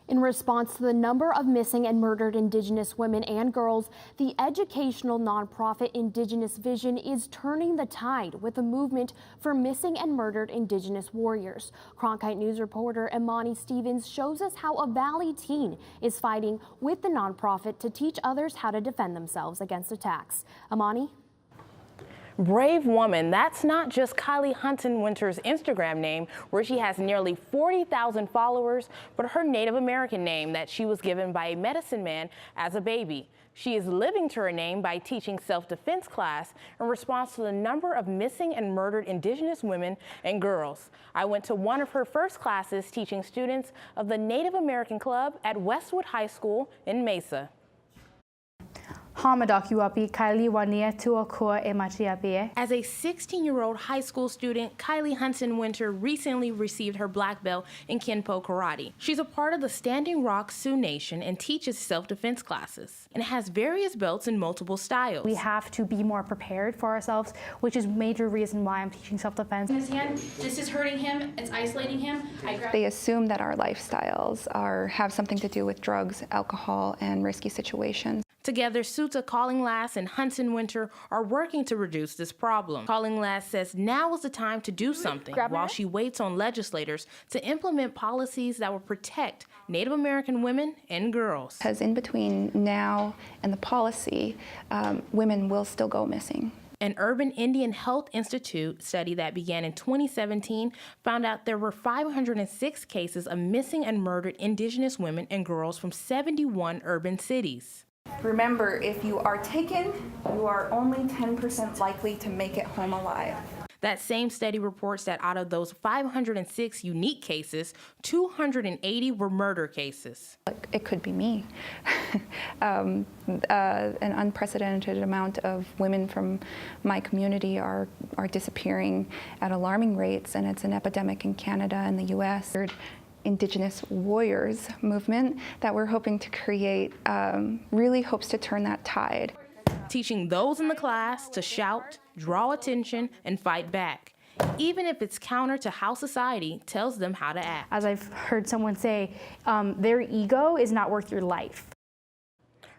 In response to the number of missing and murdered Indigenous women and girls, the educational nonprofit Indigenous Vision is turning the tide with a movement for missing and murdered Indigenous warriors. Cronkite News reporter Imani shows us how a Valley teen is fighting with the nonprofit to teach others how to defend themselves against attacks. Imani? Brave woman, that's not just KYLIE Winter's Instagram name, where she has nearly 40,000 followers, but her Native American name that she was given by a medicine man as a baby. She is living to her name by teaching self-defense class in response to the number of missing and murdered Indigenous women and girls. I went to one of her first classes teaching students of the Native American Club at Westwood High School in Mesa. As a 16-year-old high school student, KYLIE Winter recently received her black belt in Kenpo Karate. She's a part of the Standing Rock Sioux Nation and teaches self-defense classes, and has various belts in multiple styles. we have to be more prepared for ourselves, which is a major reason why I'm teaching self-defense. His hand, this is hurting him, it's isolating him. They assume that our lifestyles have something to do with drugs, alcohol, and risky situations. Together, SOUTA, Calling Lass, and Winter are working to reduce this problem. Calling Lass says now is the time to do something while she waits on legislators to implement policies that will protect Native American women and girls. Because in between now and the policy, women will still go missing. An Urban Indian Health Institute study that began in 2017 found out there were 506 cases of missing and murdered Indigenous women and girls from 71 urban cities. Remember, if you are taken, you are only 10% likely to make it home alive. That same study reports that out of those 506 unique cases, 280 were murder cases. It could be me. An unprecedented amount of women from my community are disappearing at alarming rates, and it's an epidemic in Canada and the U.S. Indigenous warriors movement that we're hoping to create really hopes to turn that tide. Teaching those in the class to shout, draw attention, and fight back, even if it's counter to how society tells them how to act. As I've heard someone say, their ego is not worth your life.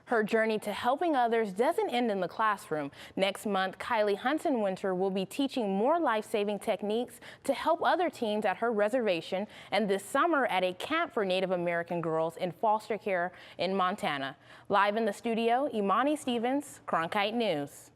Her journey to helping others doesn't end in the classroom. Next month, KYLIE Winter will be teaching more life-saving techniques to help other teens at her reservation, and this summer at a camp for Native American girls in foster care in Montana. Live in the studio, Imani, Cronkite News.